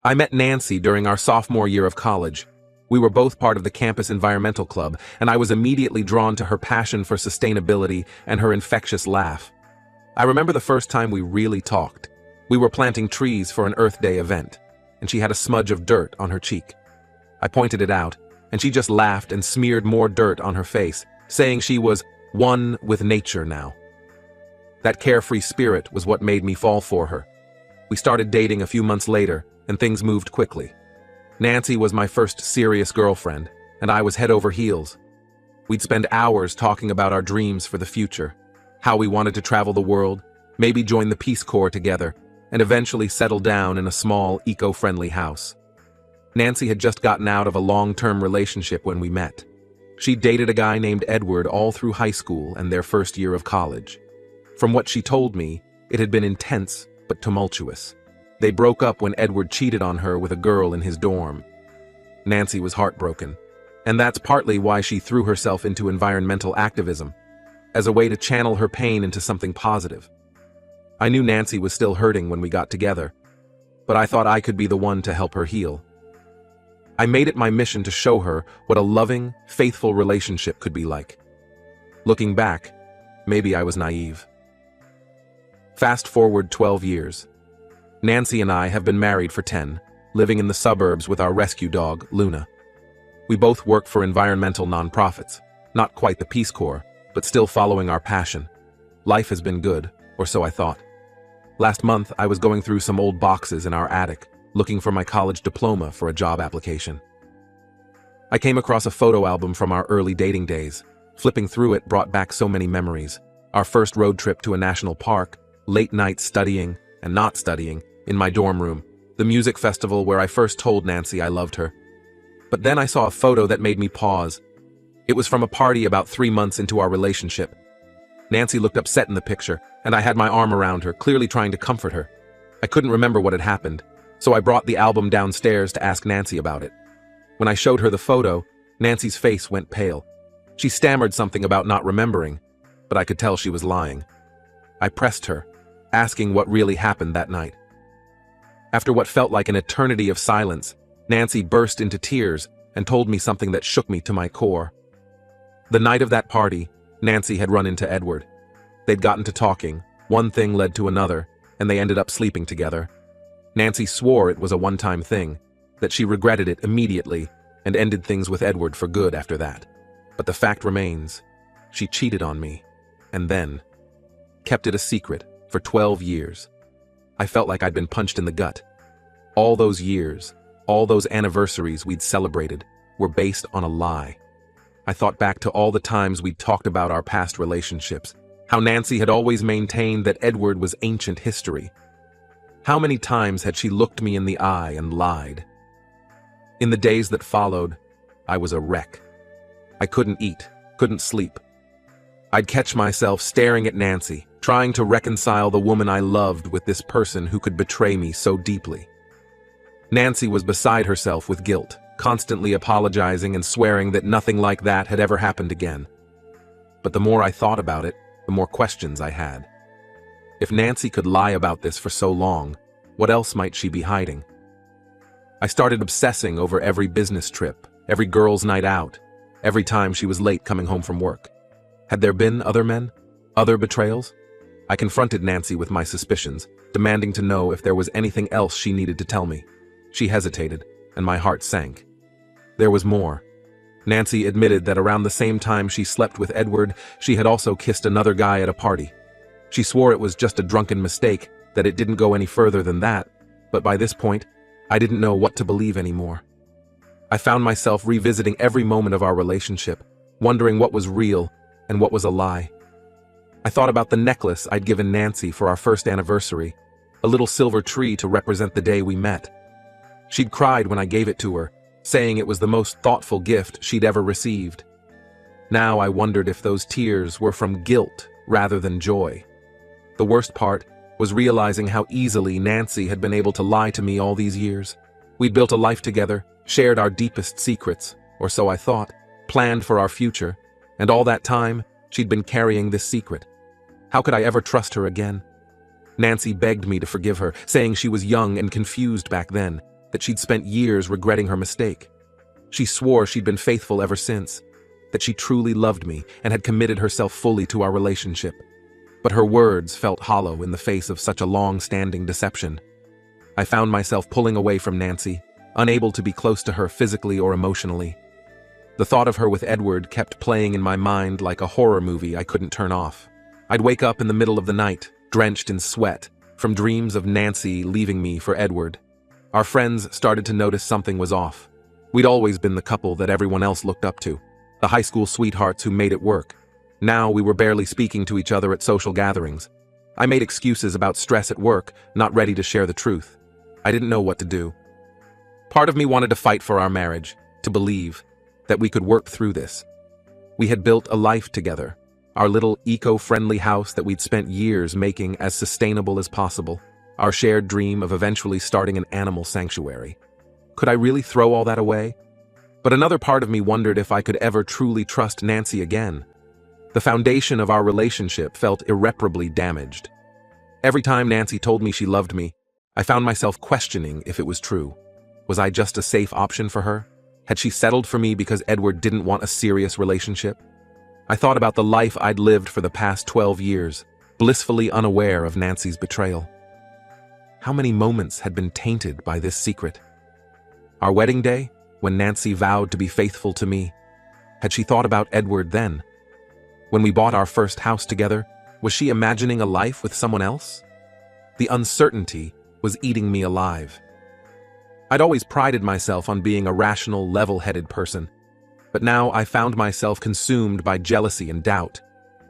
I met Nancy during our sophomore year of college. We were both part of the campus environmental club, and I was immediately drawn to her passion for sustainability and her infectious laugh. I remember the first time we really talked. We were planting trees for an Earth Day event, and she had a smudge of dirt on her cheek. I pointed it out, and she just laughed and smeared more dirt on her face, saying she was one with nature now. That carefree spirit was what made me fall for her. We started dating a few months later, and things moved quickly. Nancy was my first serious girlfriend, and I was head over heels. We'd spend hours talking about our dreams for the future, how we wanted to travel the world, maybe join the Peace Corps together, and eventually settle down in a small, eco-friendly house. Nancy had just gotten out of a long-term relationship when we met. She dated a guy named Edward all through high school and their first year of college. From what she told me, it had been intense but tumultuous. They broke up when Edward cheated on her with a girl in his dorm. Nancy was heartbroken, and that's partly why she threw herself into environmental activism, as a way to channel her pain into something positive. I knew Nancy was still hurting when we got together, but I thought I could be the one to help her heal. I made it my mission to show her what a loving, faithful relationship could be like. Looking back, maybe I was naive. Fast forward 12 years. Nancy and I have been married for 10, living in the suburbs with our rescue dog, Luna. We both work for environmental nonprofits, not quite the Peace Corps, but still following our passion. Life has been good, or so I thought. Last month, I was going through some old boxes in our attic, looking for my college diploma for a job application. I came across a photo album from our early dating days. Flipping through it brought back so many memories. Our first road trip to a national park, late nights studying and not studying in my dorm room, the music festival where I first told Nancy I loved her. But then I saw a photo that made me pause. It was from a party about 3 months into our relationship. Nancy looked upset in the picture, and I had my arm around her, clearly trying to comfort her. I couldn't remember what had happened, so I brought the album downstairs to ask Nancy about it. When I showed her the photo, Nancy's face went pale. She stammered something about not remembering, but I could tell she was lying. I pressed her, asking what really happened that night. After what felt like an eternity of silence, Nancy burst into tears and told me something that shook me to my core. The night of that party, Nancy had run into Edward. They'd gotten to talking, one thing led to another, and they ended up sleeping together. Nancy swore it was a one-time thing, that she regretted it immediately and ended things with Edward for good after that. But the fact remains, she cheated on me, and then kept it a secret for 12 years. I felt like I'd been punched in the gut. All those years, all those anniversaries we'd celebrated, were based on a lie. I thought back to all the times we'd talked about our past relationships, how Nancy had always maintained that Edward was ancient history. How many times had she looked me in the eye and lied? In the days that followed, I was a wreck. I couldn't eat, couldn't sleep. I'd catch myself staring at Nancy, trying to reconcile the woman I loved with this person who could betray me so deeply. Nancy was beside herself with guilt, constantly apologizing and swearing that nothing like that had ever happened again. But the more I thought about it, the more questions I had. If Nancy could lie about this for so long, what else might she be hiding? I started obsessing over every business trip, every girls' night out, every time she was late coming home from work. Had there been other men? Other betrayals? I confronted Nancy with my suspicions, demanding to know if there was anything else she needed to tell me. She hesitated, and my heart sank. There was more. Nancy admitted that around the same time she slept with Edward, she had also kissed another guy at a party. She swore it was just a drunken mistake, that it didn't go any further than that, but by this point, I didn't know what to believe anymore. I found myself revisiting every moment of our relationship, wondering what was real and what was a lie. I thought about the necklace I'd given Nancy for our first anniversary, a little silver tree to represent the day we met. She'd cried when I gave it to her, saying it was the most thoughtful gift she'd ever received. Now I wondered if those tears were from guilt rather than joy. The worst part was realizing how easily Nancy had been able to lie to me all these years. We'd built a life together, shared our deepest secrets, or so I thought, planned for our future, and all that time, she'd been carrying this secret. How could I ever trust her again? Nancy begged me to forgive her, saying she was young and confused back then, that she'd spent years regretting her mistake. She swore she'd been faithful ever since, that she truly loved me and had committed herself fully to our relationship. But her words felt hollow in the face of such a long-standing deception. I found myself pulling away from Nancy, unable to be close to her physically or emotionally. The thought of her with Edward kept playing in my mind like a horror movie I couldn't turn off. I'd wake up in the middle of the night, drenched in sweat, from dreams of Nancy leaving me for Edward. Our friends started to notice something was off. We'd always been the couple that everyone else looked up to, the high school sweethearts who made it work. Now we were barely speaking to each other at social gatherings. I made excuses about stress at work, not ready to share the truth. I didn't know what to do. Part of me wanted to fight for our marriage, to believe that we could work through this. We had built a life together, our little eco-friendly house that we'd spent years making as sustainable as possible, our shared dream of eventually starting an animal sanctuary. Could I really throw all that away? But another part of me wondered if I could ever truly trust Nancy again. The foundation of our relationship felt irreparably damaged. Every time Nancy told me she loved me, I found myself questioning if it was true. Was I just a safe option for her? Had she settled for me because Edward didn't want a serious relationship? I thought about the life I'd lived for the past 12 years, blissfully unaware of Nancy's betrayal. How many moments had been tainted by this secret? Our wedding day, when Nancy vowed to be faithful to me, had she thought about Edward then? When we bought our first house together, was she imagining a life with someone else? The uncertainty was eating me alive. I'd always prided myself on being a rational, level-headed person, but now I found myself consumed by jealousy and doubt.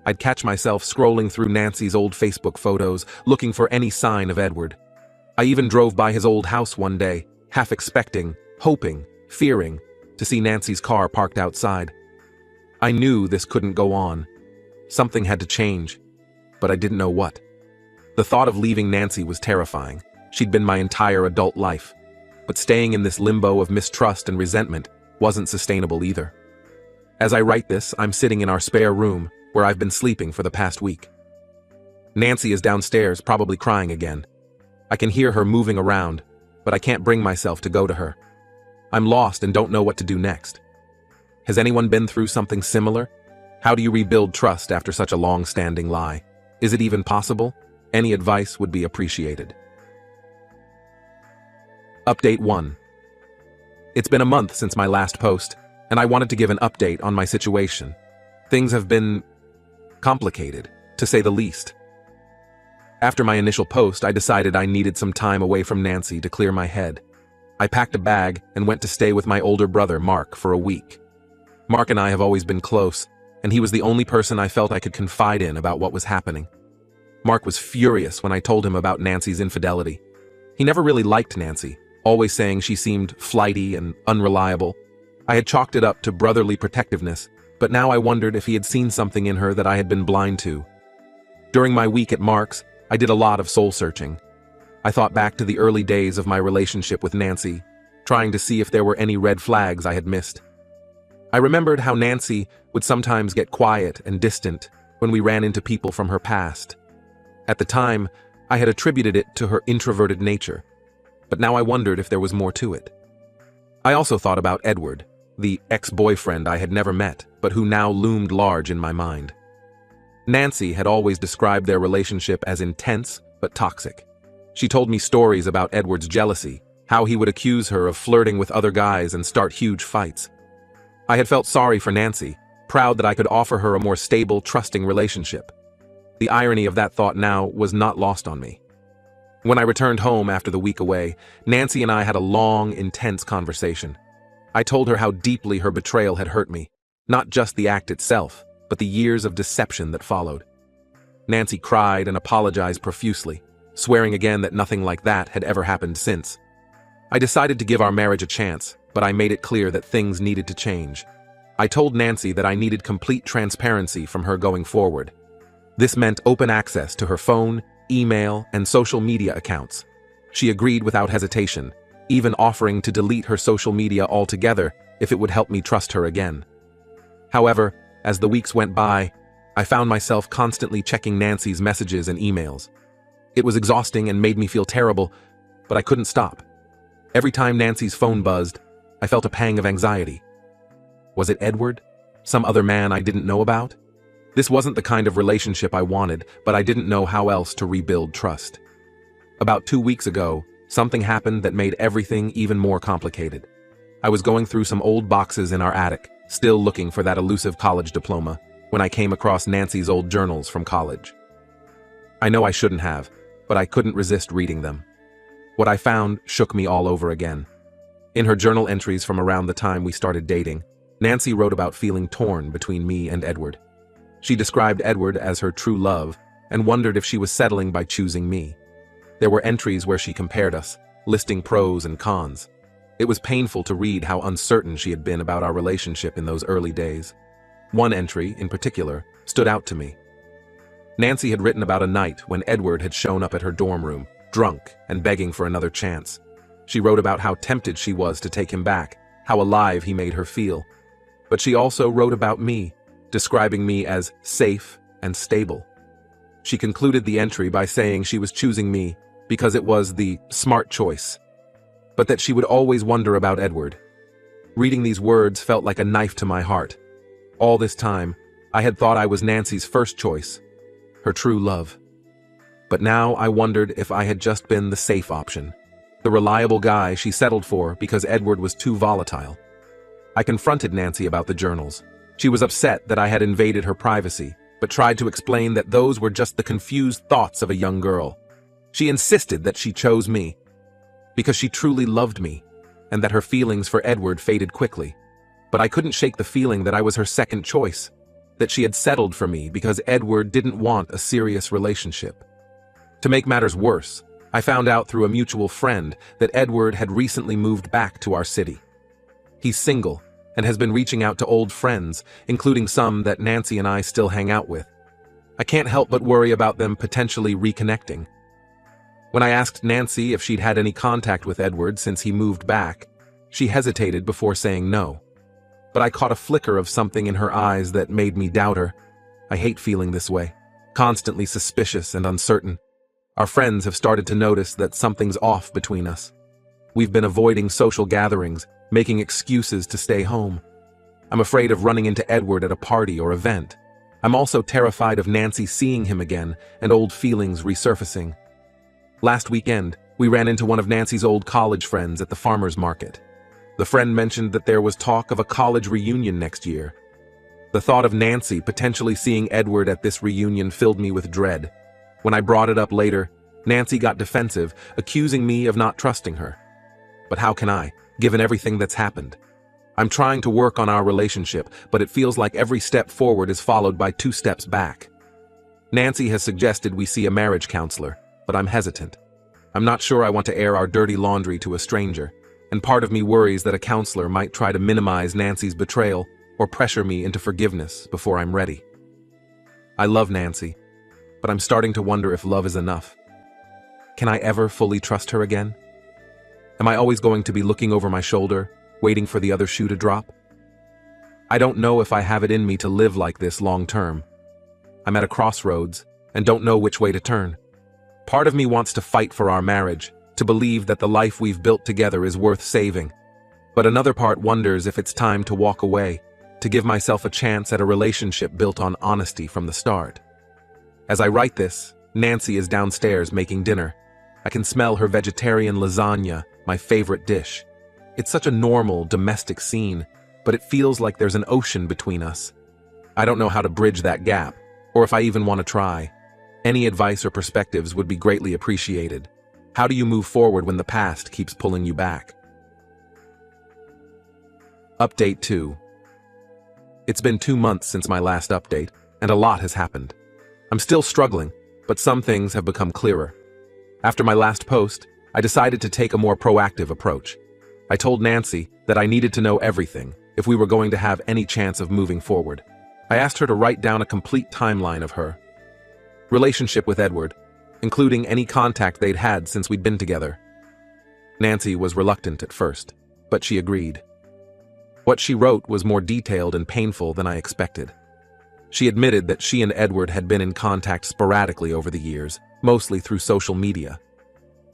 I'd catch myself scrolling through Nancy's old Facebook photos, looking for any sign of Edward. I even drove by his old house one day, half expecting, hoping, fearing, to see Nancy's car parked outside. I knew this couldn't go on. Something had to change, but I didn't know what. The thought of leaving Nancy was terrifying. She'd been my entire adult life. But staying in this limbo of mistrust and resentment wasn't sustainable either. As I write this, I'm sitting in our spare room, where I've been sleeping for the past week. Nancy is downstairs, probably crying again. I can hear her moving around, but I can't bring myself to go to her. I'm lost and don't know what to do next. Has anyone been through something similar? How do you rebuild trust after such a long-standing lie? Is it even possible? Any advice would be appreciated. Update 1. It's been a month since my last post, and I wanted to give an update on my situation. Things have been complicated, to say the least. After my initial post, I decided I needed some time away from Nancy to clear my head. I packed a bag and went to stay with my older brother, Mark, for a week. Mark and I have always been close, and he was the only person I felt I could confide in about what was happening. Mark was furious when I told him about Nancy's infidelity. He never really liked Nancy, always saying she seemed flighty and unreliable. I had chalked it up to brotherly protectiveness, but now I wondered if he had seen something in her that I had been blind to. During my week at Mark's, I did a lot of soul-searching. I thought back to the early days of my relationship with Nancy, trying to see if there were any red flags I had missed. I remembered how Nancy would sometimes get quiet and distant when we ran into people from her past. At the time, I had attributed it to her introverted nature, but now I wondered if there was more to it. I also thought about Edward, the ex-boyfriend I had never met, but who now loomed large in my mind. Nancy had always described their relationship as intense but toxic. She told me stories about Edward's jealousy, how he would accuse her of flirting with other guys and start huge fights. I had felt sorry for Nancy, proud that I could offer her a more stable, trusting relationship. The irony of that thought now was not lost on me. When I returned home after the week away, Nancy and I had a long, intense conversation. I told her how deeply her betrayal had hurt me, not just the act itself, but the years of deception that followed. Nancy cried and apologized profusely, swearing again that nothing like that had ever happened since. I decided to give our marriage a chance, but I made it clear that things needed to change. I told Nancy that I needed complete transparency from her going forward. This meant open access to her phone, email, and social media accounts. She agreed without hesitation, even offering to delete her social media altogether if it would help me trust her again. However, as the weeks went by, I found myself constantly checking Nancy's messages and emails. It was exhausting and made me feel terrible, but I couldn't stop. Every time Nancy's phone buzzed, I felt a pang of anxiety. Was it Edward? Some other man I didn't know about? This wasn't the kind of relationship I wanted, but I didn't know how else to rebuild trust. About 2 weeks ago, something happened that made everything even more complicated. I was going through some old boxes in our attic, still looking for that elusive college diploma, when I came across Nancy's old journals from college. I know I shouldn't have, but I couldn't resist reading them. What I found shook me all over again. In her journal entries from around the time we started dating, Nancy wrote about feeling torn between me and Edward. She described Edward as her true love and wondered if she was settling by choosing me. There were entries where she compared us, listing pros and cons. It was painful to read how uncertain she had been about our relationship in those early days. One entry, in particular, stood out to me. Nancy had written about a night when Edward had shown up at her dorm room, drunk and begging for another chance. She wrote about how tempted she was to take him back, how alive he made her feel. But she also wrote about me, describing me as safe and stable. She concluded the entry by saying she was choosing me because it was the smart choice, but that she would always wonder about Edward. Reading these words felt like a knife to my heart. All this time, I had thought I was Nancy's first choice, her true love. But now I wondered if I had just been the safe option, the reliable guy she settled for because Edward was too volatile. I confronted Nancy about the journals. She was upset that I had invaded her privacy, but tried to explain that those were just the confused thoughts of a young girl. She insisted that she chose me because she truly loved me, and that her feelings for Edward faded quickly. But I couldn't shake the feeling that I was her second choice, that she had settled for me because Edward didn't want a serious relationship. To make matters worse, I found out through a mutual friend that Edward had recently moved back to our city. He's single and has been reaching out to old friends, including some that Nancy and I still hang out with. I can't help but worry about them potentially reconnecting. When I asked Nancy if she'd had any contact with Edward since he moved back, she hesitated before saying no. But I caught a flicker of something in her eyes that made me doubt her. I hate feeling this way, constantly suspicious and uncertain. Our friends have started to notice that something's off between us. We've been avoiding social gatherings, making excuses to stay home. I'm afraid of running into Edward at a party or event. I'm also terrified of Nancy seeing him again and old feelings resurfacing. Last weekend, we ran into one of Nancy's old college friends at the farmer's market. The friend mentioned that there was talk of a college reunion next year. The thought of Nancy potentially seeing Edward at this reunion filled me with dread. When I brought it up later, Nancy got defensive, accusing me of not trusting her. But how can I, given everything that's happened? I'm trying to work on our relationship, but it feels like every step forward is followed by 2 steps back. Nancy has suggested we see a marriage counselor, but I'm hesitant. I'm not sure I want to air our dirty laundry to a stranger, and part of me worries that a counselor might try to minimize Nancy's betrayal or pressure me into forgiveness before I'm ready. I love Nancy, but I'm starting to wonder if love is enough. Can I ever fully trust her again? Am I always going to be looking over my shoulder, waiting for the other shoe to drop? I don't know if I have it in me to live like this long term. I'm at a crossroads and don't know which way to turn. Part of me wants to fight for our marriage, to believe that the life we've built together is worth saving. But another part wonders if it's time to walk away, to give myself a chance at a relationship built on honesty from the start. As I write this, Nancy is downstairs making dinner. I can smell her vegetarian lasagna, my favorite dish. It's such a normal, domestic scene, but it feels like there's an ocean between us. I don't know how to bridge that gap, or if I even want to try. Any advice or perspectives would be greatly appreciated. How do you move forward when the past keeps pulling you back? Update 2. It's been 2 months since my last update, and a lot has happened. I'm still struggling, but some things have become clearer. After my last post, I decided to take a more proactive approach. I told Nancy that I needed to know everything if we were going to have any chance of moving forward. I asked her to write down a complete timeline of her relationship with Edward, including any contact they'd had since we'd been together. Nancy was reluctant at first, but she agreed. What she wrote was more detailed and painful than I expected. She admitted that she and Edward had been in contact sporadically over the years, mostly through social media.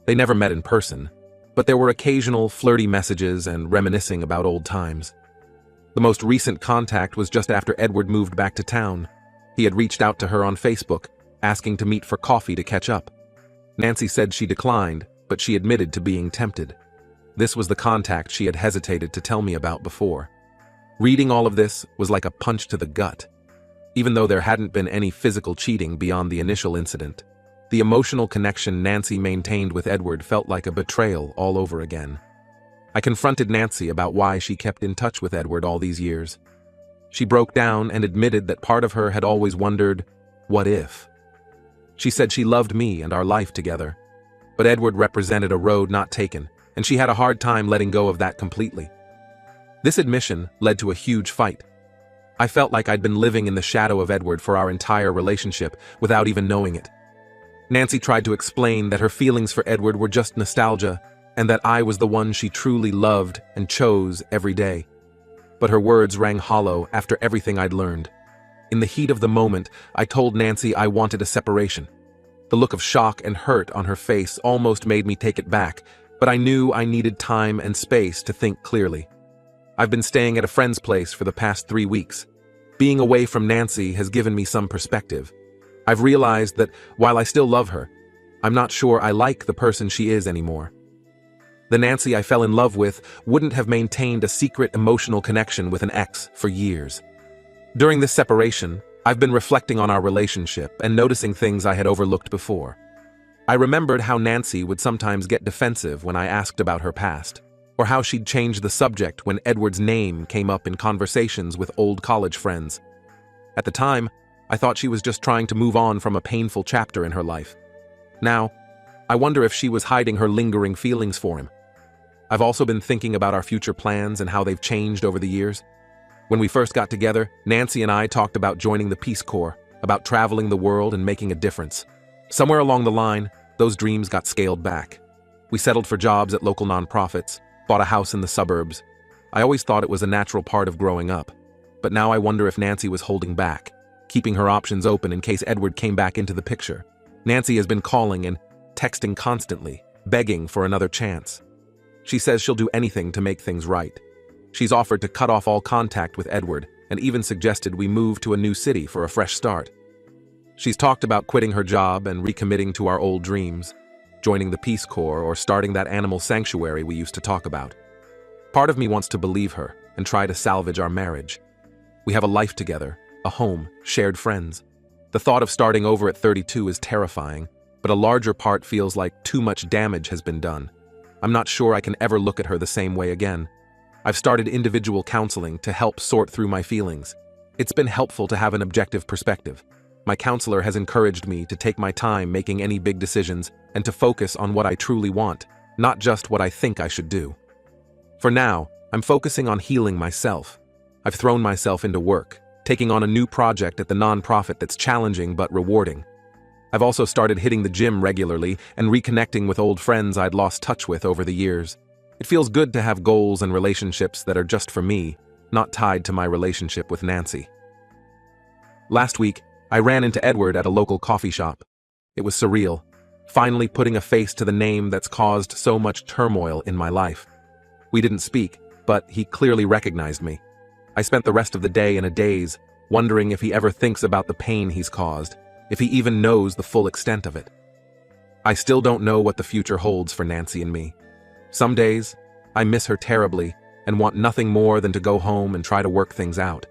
They never met in person, but there were occasional flirty messages and reminiscing about old times. The most recent contact was just after Edward moved back to town. He had reached out to her on Facebook, asking to meet for coffee to catch up. Nancy said she declined, but she admitted to being tempted. This was the contact she had hesitated to tell me about before. Reading all of this was like a punch to the gut. Even though there hadn't been any physical cheating beyond the initial incident, the emotional connection Nancy maintained with Edward felt like a betrayal all over again. I confronted Nancy about why she kept in touch with Edward all these years. She broke down and admitted that part of her had always wondered, what if? She said she loved me and our life together, but Edward represented a road not taken, and she had a hard time letting go of that completely. This admission led to a huge fight. I felt like I'd been living in the shadow of Edward for our entire relationship without even knowing it. Nancy tried to explain that her feelings for Edward were just nostalgia and that I was the one she truly loved and chose every day. But her words rang hollow after everything I'd learned. In the heat of the moment, I told Nancy I wanted a separation. The look of shock and hurt on her face almost made me take it back, but I knew I needed time and space to think clearly. I've been staying at a friend's place for the past 3 weeks. Being away from Nancy has given me some perspective. I've realized that while I still love her, I'm not sure I like the person she is anymore. The Nancy I fell in love with wouldn't have maintained a secret emotional connection with an ex for years. During this separation, I've been reflecting on our relationship and noticing things I had overlooked before. I remembered how Nancy would sometimes get defensive when I asked about her past, or how she'd change the subject when Edward's name came up in conversations with old college friends. At the time, I thought she was just trying to move on from a painful chapter in her life. Now, I wonder if she was hiding her lingering feelings for him. I've also been thinking about our future plans and how they've changed over the years. When we first got together, Nancy and I talked about joining the Peace Corps, about traveling the world and making a difference. Somewhere along the line, those dreams got scaled back. We settled for jobs at local nonprofits, bought a house in the suburbs. I always thought it was a natural part of growing up. But now I wonder if Nancy was holding back, keeping her options open in case Edward came back into the picture. Nancy has been calling and texting constantly, begging for another chance. She says she'll do anything to make things right. She's offered to cut off all contact with Edward and even suggested we move to a new city for a fresh start. She's talked about quitting her job and recommitting to our old dreams, joining the Peace Corps or starting that animal sanctuary we used to talk about. Part of me wants to believe her and try to salvage our marriage. We have a life together, a home, shared friends. The thought of starting over at 32 is terrifying, but a larger part feels like too much damage has been done. I'm not sure I can ever look at her the same way again. I've started individual counseling to help sort through my feelings. It's been helpful to have an objective perspective. My counselor has encouraged me to take my time making any big decisions and to focus on what I truly want, not just what I think I should do. For now, I'm focusing on healing myself. I've thrown myself into work, taking on a new project at the nonprofit that's challenging but rewarding. I've also started hitting the gym regularly and reconnecting with old friends I'd lost touch with over the years. It feels good to have goals and relationships that are just for me, not tied to my relationship with Nancy. Last week, I ran into Edward at a local coffee shop. It was surreal, finally putting a face to the name that's caused so much turmoil in my life. We didn't speak, but he clearly recognized me. I spent the rest of the day in a daze, wondering if he ever thinks about the pain he's caused, if he even knows the full extent of it. I still don't know what the future holds for Nancy and me. Some days, I miss her terribly and want nothing more than to go home and try to work things out.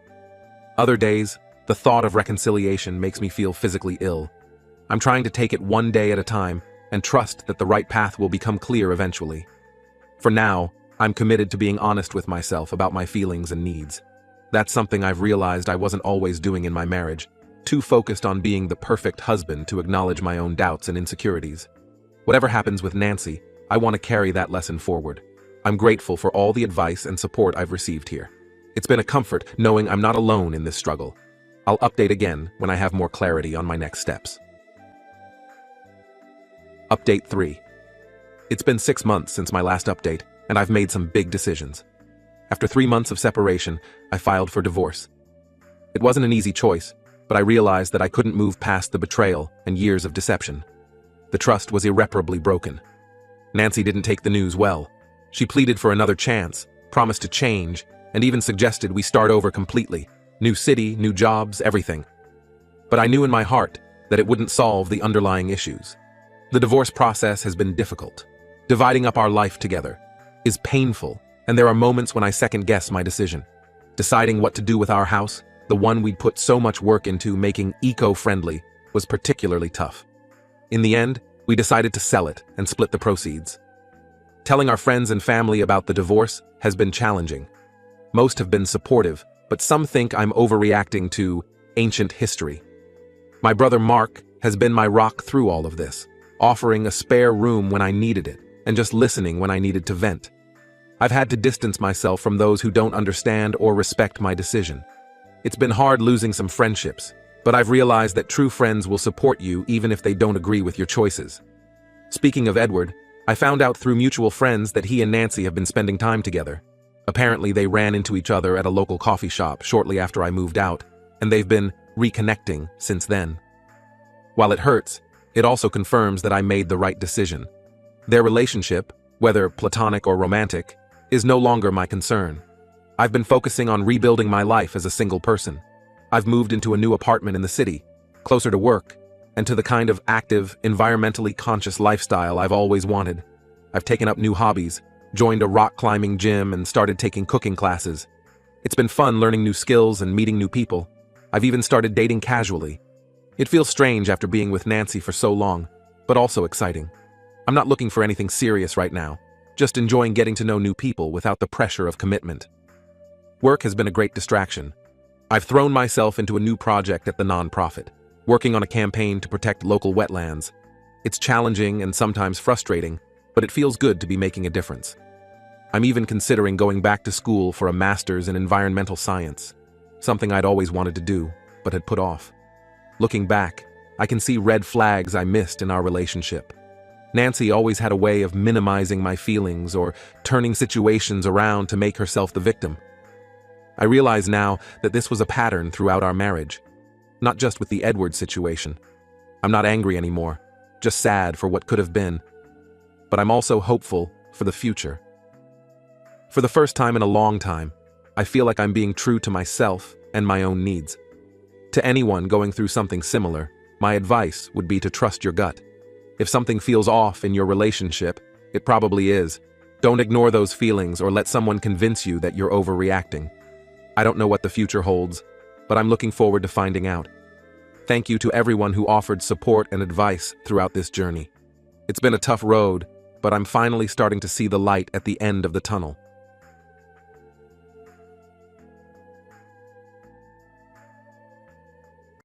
Other days, the thought of reconciliation makes me feel physically ill. I'm trying to take it one day at a time and trust that the right path will become clear eventually. For now, I'm committed to being honest with myself about my feelings and needs. That's something I've realized I wasn't always doing in my marriage, too focused on being the perfect husband to acknowledge my own doubts and insecurities. Whatever happens with Nancy, I want to carry that lesson forward. I'm grateful for all the advice and support I've received here. It's been a comfort knowing I'm not alone in this struggle. I'll update again when I have more clarity on my next steps. Update 3. It's been 6 months since my last update, and I've made some big decisions. After 3 months of separation, I filed for divorce. It wasn't an easy choice, but I realized that I couldn't move past the betrayal and years of deception. The trust was irreparably broken. Nancy didn't take the news well. She pleaded for another chance, promised to change, and even suggested we start over completely. New city, new jobs, everything. But I knew in my heart that it wouldn't solve the underlying issues. The divorce process has been difficult. Dividing up our life together is painful, and there are moments when I second-guess my decision. Deciding what to do with our house, the one we'd put so much work into making eco-friendly, was particularly tough. In the end, we decided to sell it and split the proceeds. Telling our friends and family about the divorce has been challenging. Most have been supportive, but some think I'm overreacting to ancient history. My brother Mark has been my rock through all of this, offering a spare room when I needed it, and just listening when I needed to vent. I've had to distance myself from those who don't understand or respect my decision. It's been hard losing some friendships, but I've realized that true friends will support you even if they don't agree with your choices. Speaking of Edward, I found out through mutual friends that he and Nancy have been spending time together. Apparently, they ran into each other at a local coffee shop shortly after I moved out, and they've been reconnecting since then. While it hurts, it also confirms that I made the right decision. Their relationship, whether platonic or romantic, is no longer my concern. I've been focusing on rebuilding my life as a single person. I've moved into a new apartment in the city, closer to work, and to the kind of active, environmentally conscious lifestyle I've always wanted. I've taken up new hobbies, joined a rock climbing gym, and started taking cooking classes. It's been fun learning new skills and meeting new people. I've even started dating casually. It feels strange after being with Nancy for so long, but also exciting. I'm not looking for anything serious right now, just enjoying getting to know new people without the pressure of commitment. Work has been a great distraction. I've thrown myself into a new project at the nonprofit, working on a campaign to protect local wetlands. It's challenging and sometimes frustrating, but it feels good to be making a difference. I'm even considering going back to school for a master's in environmental science, something I'd always wanted to do, but had put off. Looking back, I can see red flags I missed in our relationship. Nancy always had a way of minimizing my feelings or turning situations around to make herself the victim. I realize now that this was a pattern throughout our marriage, not just with the Edward situation. I'm not angry anymore, just sad for what could have been. But I'm also hopeful for the future. For the first time in a long time, I feel like I'm being true to myself and my own needs. To anyone going through something similar, my advice would be to trust your gut. If something feels off in your relationship, it probably is. Don't ignore those feelings or let someone convince you that you're overreacting. I don't know what the future holds, but I'm looking forward to finding out. Thank you to everyone who offered support and advice throughout this journey. It's been a tough road, but I'm finally starting to see the light at the end of the tunnel.